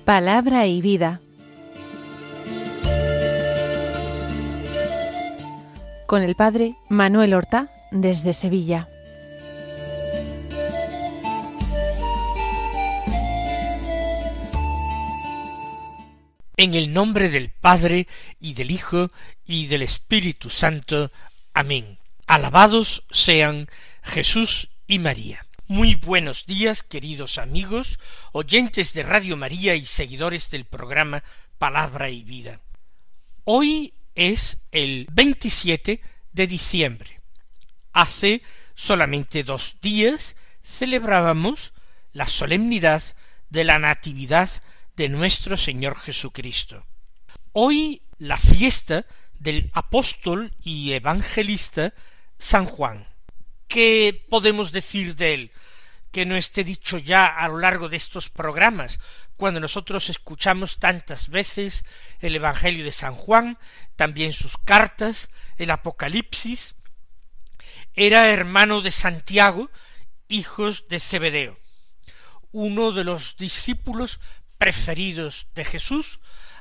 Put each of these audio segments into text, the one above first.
Palabra y vida. Con el padre Manuel Horta, desde Sevilla. En el nombre del Padre, y del Hijo, y del Espíritu Santo. Amén. Alabados sean Jesús y María. Muy buenos días, queridos amigos, oyentes de Radio María y seguidores del programa Palabra y Vida. Hoy es el 27 de diciembre. Hace solamente 2 días celebrábamos la solemnidad de la Natividad de nuestro Señor Jesucristo. Hoy la fiesta del apóstol y evangelista San Juan. ¿Qué podemos decir de él que no esté dicho ya a lo largo de estos programas, cuando nosotros escuchamos tantas veces el Evangelio de San Juan, también sus cartas, el Apocalipsis? Era hermano de Santiago, hijos de Zebedeo, uno de los discípulos preferidos de Jesús,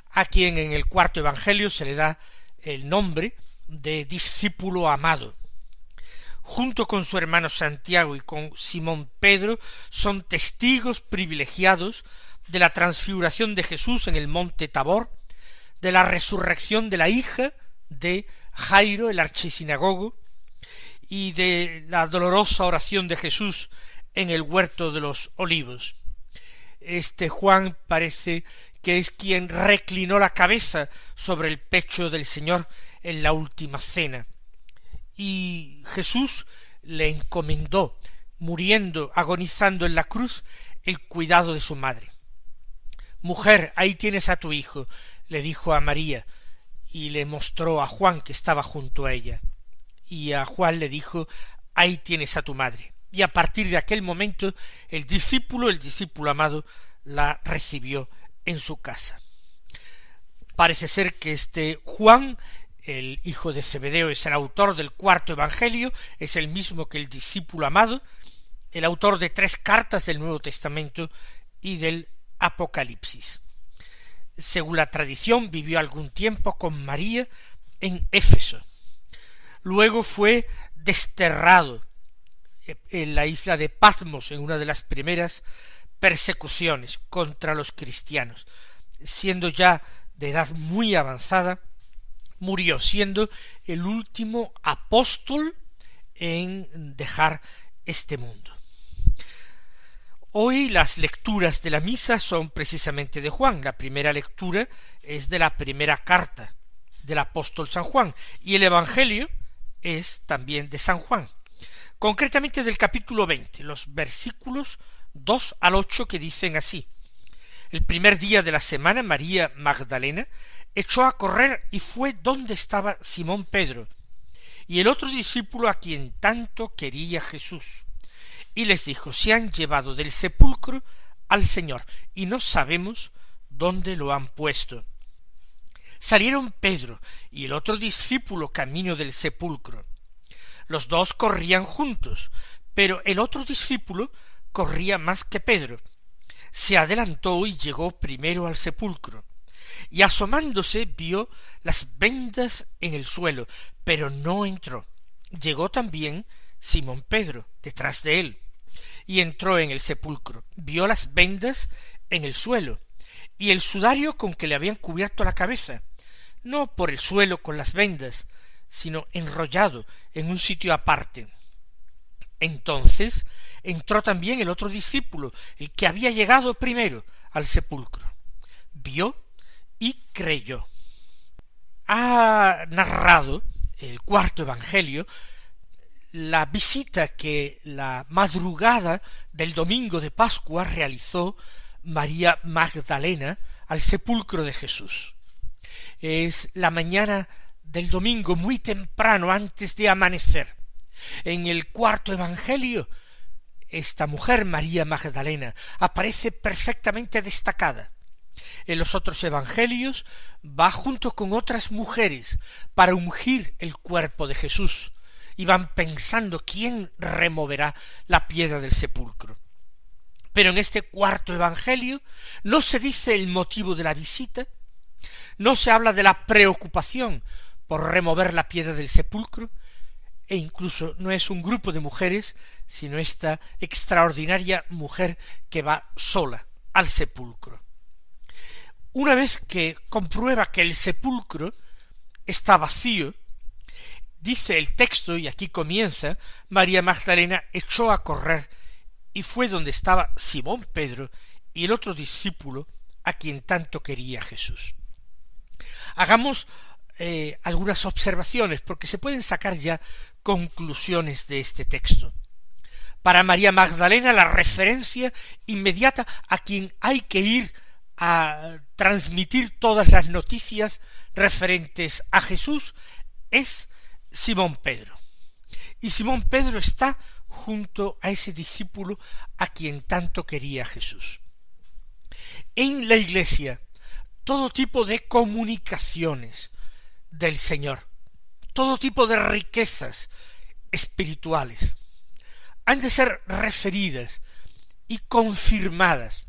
a quien en el cuarto Evangelio se le da el nombre de discípulo amado. Junto con su hermano Santiago y con Simón Pedro, son testigos privilegiados de la transfiguración de Jesús en el monte Tabor, de la resurrección de la hija de Jairo, el archisinagogo, y de la dolorosa oración de Jesús en el huerto de los olivos. Este Juan parece que es quien reclinó la cabeza sobre el pecho del Señor en la última cena, y Jesús le encomendó, muriendo, agonizando en la cruz, el cuidado de su madre. Mujer, ahí tienes a tu hijo, le dijo a María, y le mostró a Juan que estaba junto a ella, y a Juan le dijo, ahí tienes a tu madre. Y a partir de aquel momento el discípulo amado, la recibió en su casa. Parece ser que este Juan, el hijo de Zebedeo, es el autor del cuarto Evangelio, es el mismo que el discípulo amado, el autor de 3 cartas del Nuevo Testamento y del Apocalipsis. Según la tradición, vivió algún tiempo con María en Éfeso. Luego fue desterrado en la isla de Patmos, en una de las primeras persecuciones contra los cristianos. Siendo ya de edad muy avanzada, murió siendo el último apóstol en dejar este mundo. Hoy las lecturas de la misa son precisamente de Juan. La primera lectura es de la primera carta del apóstol San Juan, y el Evangelio es también de San Juan, concretamente del capítulo 20, los versículos 2 al 8, que dicen así: el primer día de la semana, María Magdalena echó a correr y fue donde estaba Simón Pedro y el otro discípulo a quien tanto quería Jesús, y les dijo: se han llevado del sepulcro al Señor y no sabemos dónde lo han puesto. Salieron Pedro y el otro discípulo camino del sepulcro. Los dos corrían juntos, pero el otro discípulo corría más que Pedro. Se adelantó y llegó primero al sepulcro, y asomándose vio las vendas en el suelo, pero no entró. Llegó también Simón Pedro detrás de él, y entró en el sepulcro, vio las vendas en el suelo, y el sudario con que le habían cubierto la cabeza, no por el suelo con las vendas, sino enrollado en un sitio aparte. Entonces entró también el otro discípulo, el que había llegado primero al sepulcro. Vio y creyó. Ha narrado el cuarto Evangelio la visita que la madrugada del domingo de Pascua realizó María Magdalena al sepulcro de Jesús. Es la mañana del domingo, muy temprano, antes de amanecer. En el cuarto Evangelio, esta mujer, María Magdalena, aparece perfectamente destacada. En los otros evangelios va junto con otras mujeres para ungir el cuerpo de Jesús, y van pensando quién removerá la piedra del sepulcro. Pero en este cuarto evangelio no se dice el motivo de la visita, no se habla de la preocupación por remover la piedra del sepulcro, e incluso no es un grupo de mujeres, sino esta extraordinaria mujer que va sola al sepulcro. Una vez que comprueba que el sepulcro está vacío, dice el texto, y aquí comienza, María Magdalena echó a correr y fue donde estaba Simón Pedro y el otro discípulo a quien tanto quería Jesús. Hagamos algunas observaciones, porque se pueden sacar ya conclusiones de este texto. Para María Magdalena, la referencia inmediata a quien hay que ir a transmitir todas las noticias referentes a Jesús es Simón Pedro. Y Simón Pedro está junto a ese discípulo a quien tanto quería Jesús. En la Iglesia, todo tipo de comunicaciones del Señor, todo tipo de riquezas espirituales, han de ser referidas y confirmadas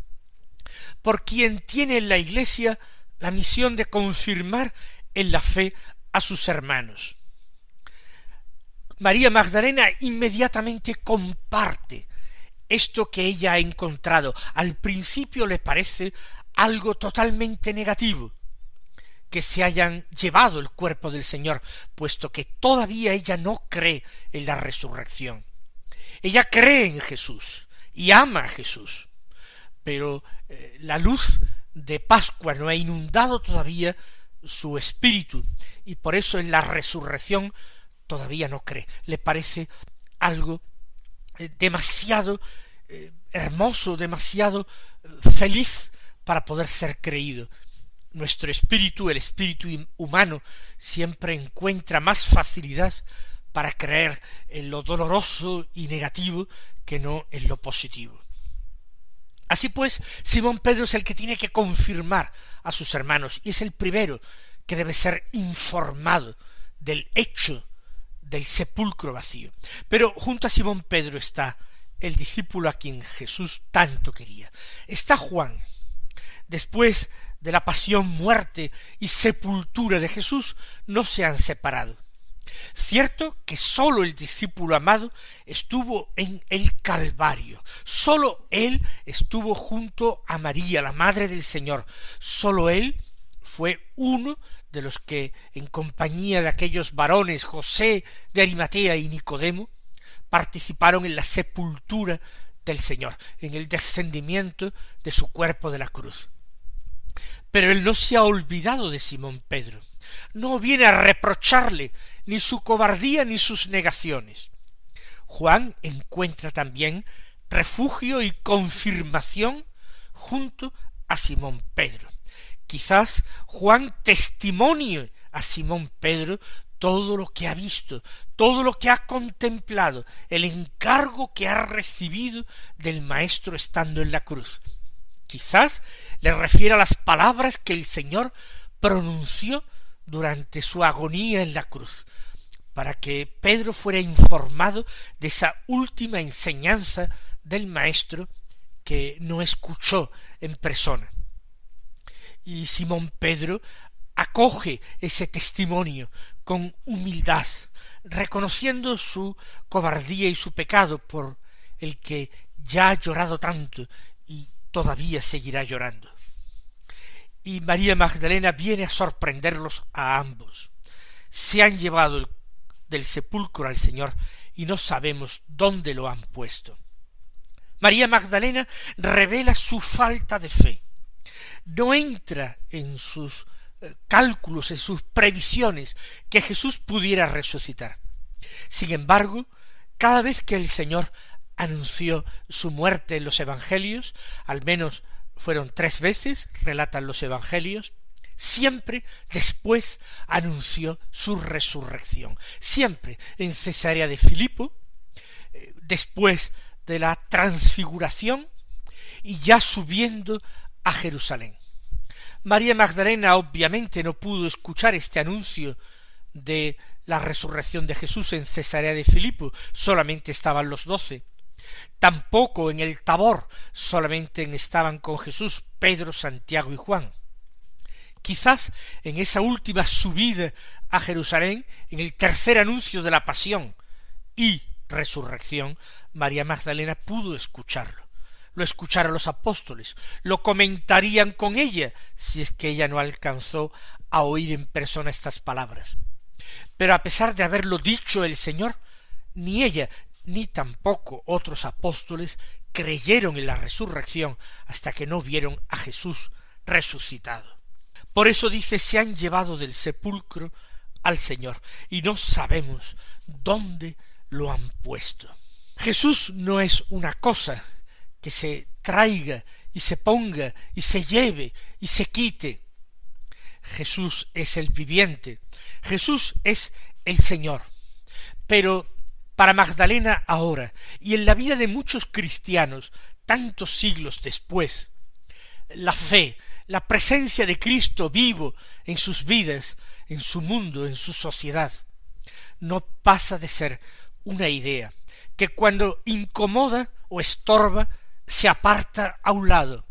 por quien tiene en la Iglesia la misión de confirmar en la fe a sus hermanos. María Magdalena inmediatamente comparte esto que ella ha encontrado. Al principio le parece algo totalmente negativo que se hayan llevado el cuerpo del Señor, puesto que todavía ella no cree en la resurrección. Ella cree en Jesús y ama a Jesús, pero la luz de Pascua no ha inundado todavía su espíritu, y por eso en la resurrección todavía no cree. Le parece algo demasiado hermoso, demasiado feliz para poder ser creído. Nuestro espíritu, el espíritu humano, siempre encuentra más facilidad para creer en lo doloroso y negativo que no en lo positivo. Así pues, Simón Pedro es el que tiene que confirmar a sus hermanos, y es el primero que debe ser informado del hecho del sepulcro vacío. Pero junto a Simón Pedro está el discípulo a quien Jesús tanto quería. Está Juan. Después de la pasión, muerte y sepultura de Jesús, no se han separado. Cierto que sólo el discípulo amado estuvo en el Calvario, sólo él estuvo junto a María, la Madre del Señor, sólo él fue uno de los que, en compañía de aquellos varones, José de Arimatea y Nicodemo, participaron en la sepultura del Señor, en el descendimiento de su cuerpo de la cruz. Pero él no se ha olvidado de Simón Pedro, no viene a reprocharle ni su cobardía ni sus negaciones. Juan encuentra también refugio y confirmación junto a Simón Pedro. Quizás Juan testimonie a Simón Pedro todo lo que ha visto, todo lo que ha contemplado, el encargo que ha recibido del Maestro estando en la cruz. Quizás le refiera a las palabras que el Señor pronunció durante su agonía en la cruz, para que Pedro fuera informado de esa última enseñanza del Maestro que no escuchó en persona. Y Simón Pedro acoge ese testimonio con humildad, reconociendo su cobardía y su pecado por el que ya ha llorado tanto y todavía seguirá llorando. Y María Magdalena viene a sorprenderlos a ambos. Se han llevado del sepulcro al Señor y no sabemos dónde lo han puesto. María Magdalena revela su falta de fe. No entra en sus cálculos, en sus previsiones, que Jesús pudiera resucitar. Sin embargo, cada vez que el Señor anunció su muerte en los evangelios, al menos fueron 3 veces, relatan los evangelios, siempre después anunció su resurrección. Siempre en Cesarea de Filipo, después de la transfiguración, y ya subiendo a Jerusalén. María Magdalena obviamente no pudo escuchar este anuncio de la resurrección de Jesús en Cesarea de Filipo, solamente estaban los 12, Tampoco en el Tabor solamente estaban con Jesús Pedro, Santiago y Juan. Quizás en esa última subida a Jerusalén, en el tercer anuncio de la pasión y resurrección, María Magdalena pudo escucharlo. Lo escucharon los apóstoles, lo comentarían con ella, si es que ella no alcanzó a oír en persona estas palabras. Pero a pesar de haberlo dicho el Señor, ni ella ni tampoco otros apóstoles creyeron en la resurrección hasta que no vieron a Jesús resucitado. Por eso dice, se han llevado del sepulcro al Señor y no sabemos dónde lo han puesto. Jesús no es una cosa que se traiga y se ponga y se lleve y se quite. Jesús es el viviente, Jesús es el Señor. Pero para Magdalena ahora, y en la vida de muchos cristianos, tantos siglos después, la fe, la presencia de Cristo vivo en sus vidas, en su mundo, en su sociedad, no pasa de ser una idea que cuando incomoda o estorba se aparta a un lado,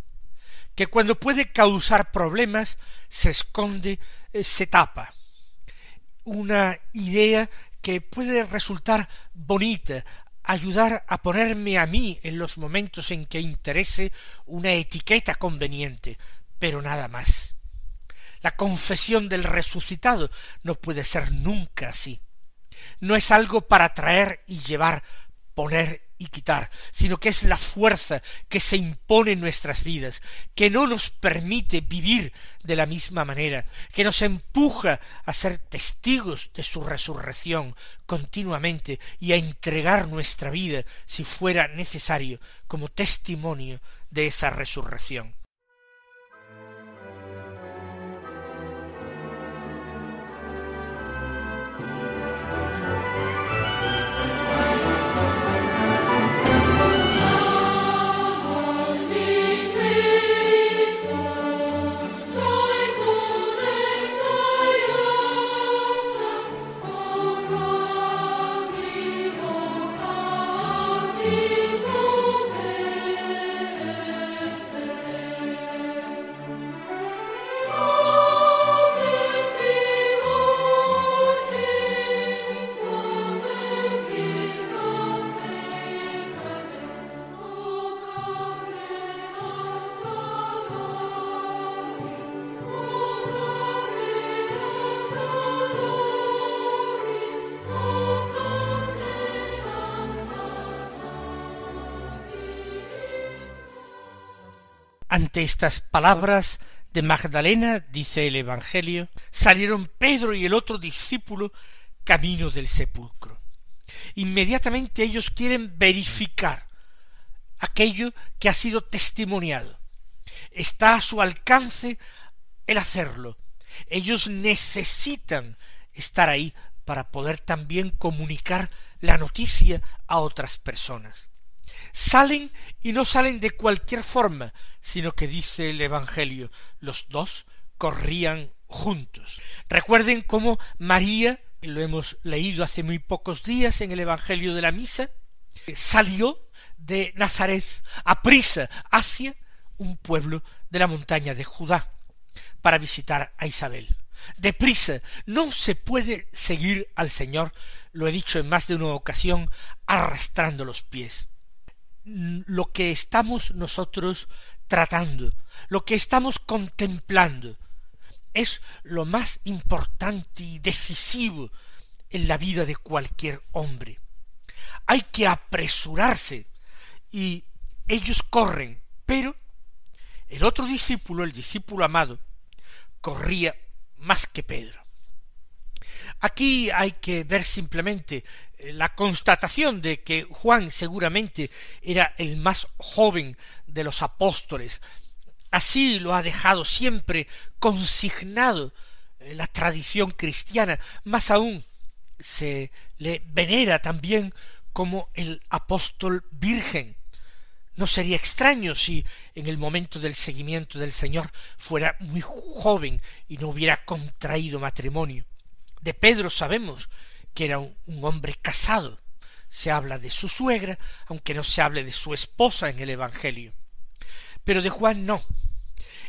que cuando puede causar problemas se esconde, se tapa. Una idea que puede resultar bonita, ayudar a ponerme a mí en los momentos en que interese una etiqueta conveniente, pero nada más. La confesión del resucitado no puede ser nunca así. No es algo para traer y llevar, poner y quitar, sino que es la fuerza que se impone en nuestras vidas, que no nos permite vivir de la misma manera, que nos empuja a ser testigos de su resurrección continuamente y a entregar nuestra vida, si fuera necesario, como testimonio de esa resurrección. Ante estas palabras de Magdalena, dice el Evangelio, salieron Pedro y el otro discípulo camino del sepulcro. Inmediatamente ellos quieren verificar aquello que ha sido testimoniado. Está a su alcance el hacerlo. Ellos necesitan estar ahí para poder también comunicar la noticia a otras personas. Salen y no salen de cualquier forma, sino que dice el Evangelio, los dos corrían juntos. Recuerden cómo María, lo hemos leído hace muy pocos días en el Evangelio de la Misa, salió de Nazaret aprisa hacia un pueblo de la montaña de Judá para visitar a Isabel. Deprisa, no se puede seguir al Señor, lo he dicho en más de una ocasión, arrastrando los pies. Lo que estamos nosotros tratando, lo que estamos contemplando, es lo más importante y decisivo en la vida de cualquier hombre. Hay que apresurarse, y ellos corren, pero el otro discípulo, el discípulo amado, corría más que Pedro. Aquí hay que ver simplemente la constatación de que Juan seguramente era el más joven de los apóstoles. Así lo ha dejado siempre consignado la tradición cristiana. Más aún, se le venera también como el apóstol virgen. No sería extraño si en el momento del seguimiento del Señor fuera muy joven y no hubiera contraído matrimonio. De Pedro sabemos que era un hombre casado, Se habla de su suegra, aunque no se hable de su esposa en el Evangelio. Pero de Juan no.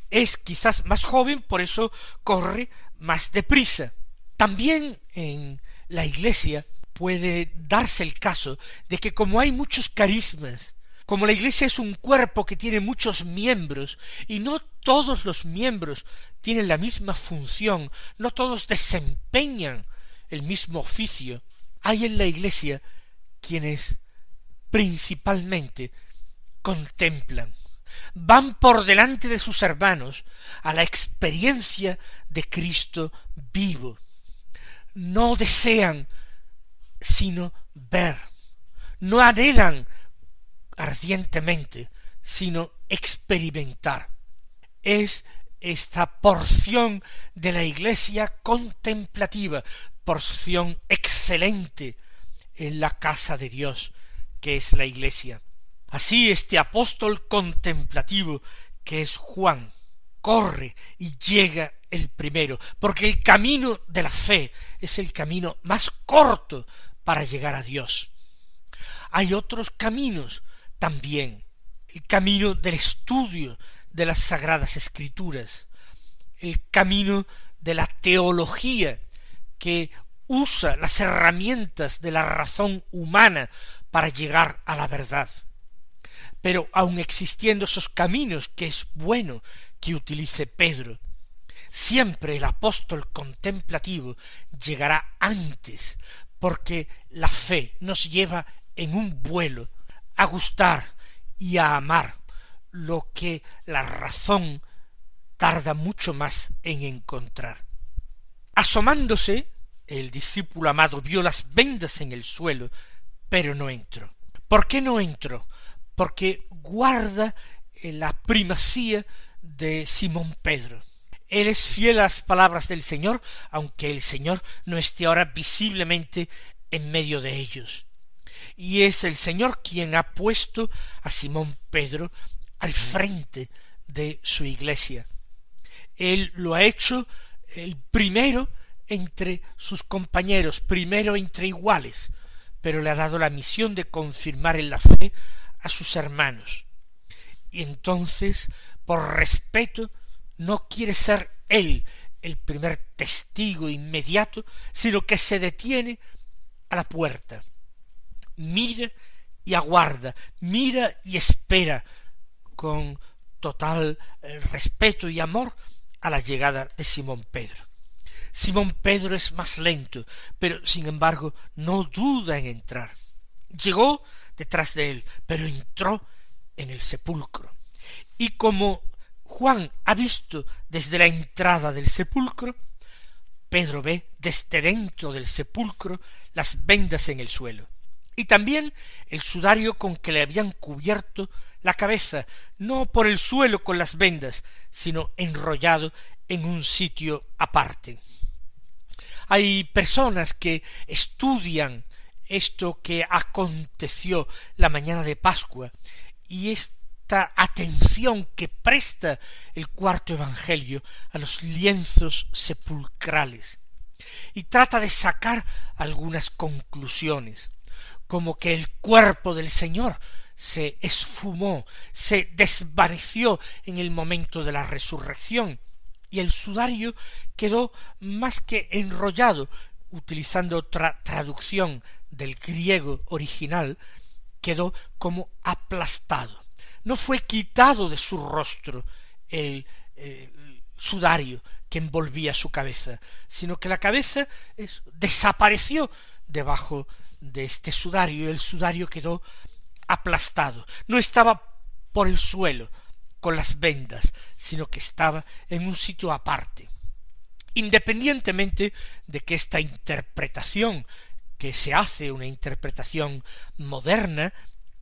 Es quizás más joven, por eso corre más deprisa. También en la Iglesia puede darse el caso de que como hay muchos carismas, como la Iglesia es un cuerpo que tiene muchos miembros, y no todos los miembros tienen la misma función, no todos desempeñan el mismo oficio, hay en la Iglesia quienes principalmente contemplan, van por delante de sus hermanos a la experiencia de Cristo vivo. No desean sino ver, no anhelan ardientemente sino experimentar. Es esta porción de la Iglesia contemplativa, porción excelente en la casa de Dios, que es la Iglesia. Así este apóstol contemplativo, que es Juan, corre y llega el primero, porque el camino de la fe es el camino más corto para llegar a Dios. Hay otros caminos también, el camino del estudio de las Sagradas Escrituras, el camino de la teología, que usa las herramientas de la razón humana para llegar a la verdad. Pero aun existiendo esos caminos, que es bueno que utilice Pedro, siempre el apóstol contemplativo llegará antes, porque la fe nos lleva en un vuelo a gustar y a amar lo que la razón tarda mucho más en encontrar. Asomándose, el discípulo amado vio las vendas en el suelo, pero no entró. ¿Por qué no entró? Porque guarda la primacía de Simón Pedro. Él es fiel a las palabras del Señor, aunque el Señor no esté ahora visiblemente en medio de ellos. Y es el Señor quien ha puesto a Simón Pedro al frente de su Iglesia. Él lo ha hecho el primero entre sus compañeros, primero entre iguales, pero le ha dado la misión de confirmar en la fe a sus hermanos. Y entonces, por respeto, no quiere ser él el primer testigo inmediato, sino que se detiene a la puerta, mira y aguarda, mira y espera con total respeto y amor a la llegada de Simón Pedro. Simón Pedro es más lento, pero sin embargo no duda en entrar. Llegó detrás de él, pero entró en el sepulcro. Y como Juan ha visto desde la entrada del sepulcro, Pedro ve desde dentro del sepulcro las vendas en el suelo, y también el sudario con que le habían cubierto la cabeza, no por el suelo con las vendas, sino enrollado en un sitio aparte. Hay personas que estudian esto que aconteció la mañana de Pascua, y esta atención que presta el cuarto evangelio a los lienzos sepulcrales, y trata de sacar algunas conclusiones, como que el cuerpo del Señor se esfumó, se desvaneció en el momento de la resurrección, y el sudario quedó más que enrollado, utilizando otra traducción del griego original, quedó como aplastado. No fue quitado de su rostro el sudario que envolvía su cabeza, sino que la cabeza desapareció debajo de este sudario, y el sudario quedó aplastado. No estaba por el suelo con las vendas, sino que estaba en un sitio aparte. Independientemente de que esta interpretación que se hace, una interpretación moderna,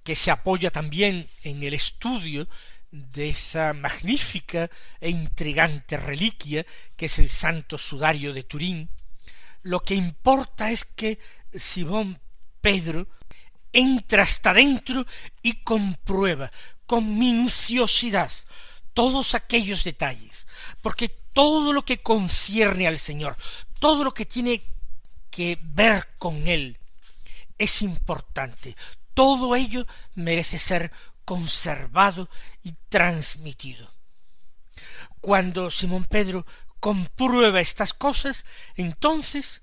que se apoya también en el estudio de esa magnífica e intrigante reliquia que es el Santo Sudario de Turín, lo que importa es que Simón Pedro entra hasta dentro y comprueba con minuciosidad todos aquellos detalles, porque todo lo que concierne al Señor, todo lo que tiene que ver con Él, es importante. Todo ello merece ser conservado y transmitido. Cuando Simón Pedro comprueba estas cosas, entonces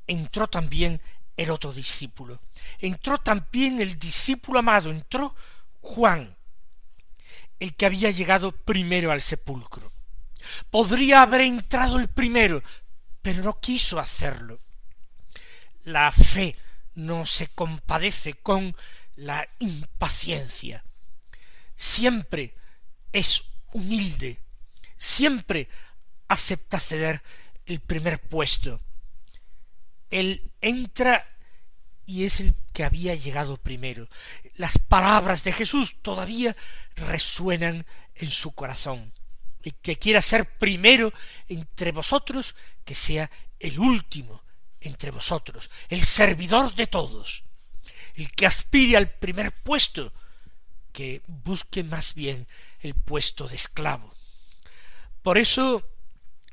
entró también el otro discípulo. Entró también el discípulo amado, entró Juan, el que había llegado primero al sepulcro. Podría haber entrado el primero, pero no quiso hacerlo. La fe no se compadece con la impaciencia. Siempre es humilde, siempre acepta ceder el primer puesto. Él entra y es el que había llegado primero. Las palabras de Jesús todavía resuenan en su corazón. El que quiera ser primero entre vosotros, que sea el último entre vosotros, el servidor de todos. El que aspire al primer puesto, que busque más bien el puesto de esclavo. Por eso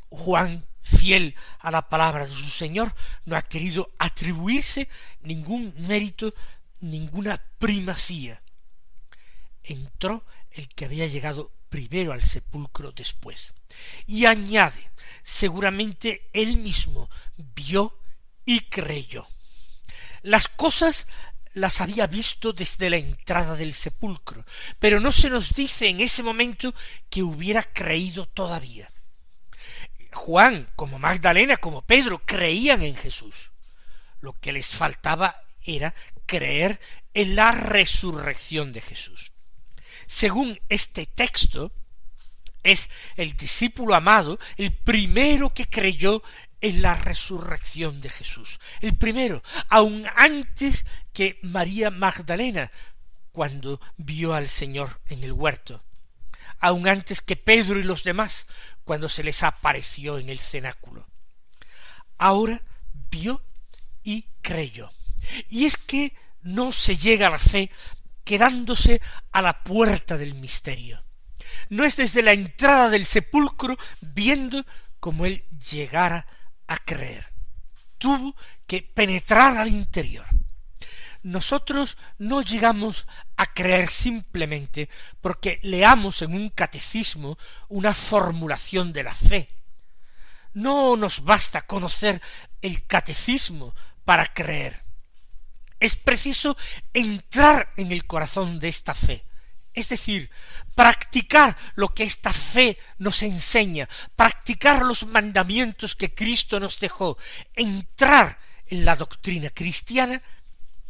Juan, fiel a la palabra de su Señor, no ha querido atribuirse ningún mérito, ninguna primacía. Entró el que había llegado primero al sepulcro después. Y añade, seguramente él mismo vio y creyó. Las cosas las había visto desde la entrada del sepulcro, pero no se nos dice en ese momento que hubiera creído todavía. Juan, como Magdalena, como Pedro, creían en Jesús. Lo que les faltaba era creer en la resurrección de Jesús. Según este texto, es el discípulo amado el primero que creyó en la resurrección de Jesús. El primero, aun antes que María Magdalena, cuando vio al Señor en el huerto. Aun antes que Pedro y los demás, cuando se les apareció en el cenáculo. Ahora vio y creyó. Y es que no se llega a la fe quedándose a la puerta del misterio. No es desde la entrada del sepulcro viendo cómo él llegara a creer. Tuvo que penetrar al interior. Nosotros no llegamos a creer simplemente porque leamos en un catecismo una formulación de la fe. No nos basta conocer el catecismo para creer. Es preciso entrar en el corazón de esta fe, es decir, practicar lo que esta fe nos enseña, practicar los mandamientos que Cristo nos dejó, entrar en la doctrina cristiana,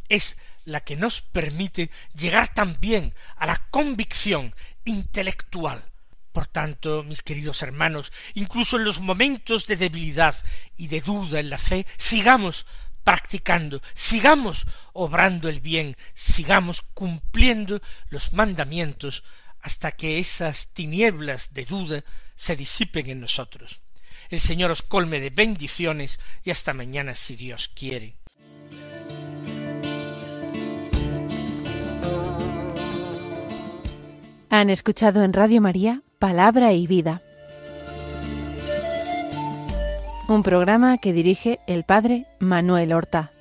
es la que nos permite llegar también a la convicción intelectual. Por tanto, mis queridos hermanos, incluso en los momentos de debilidad y de duda en la fe, sigamos practicando, sigamos obrando el bien, sigamos cumpliendo los mandamientos hasta que esas tinieblas de duda se disipen en nosotros. El Señor os colme de bendiciones y hasta mañana si Dios quiere. Han escuchado en Radio María Palabra y Vida, un programa que dirige el Padre Manuel Horta.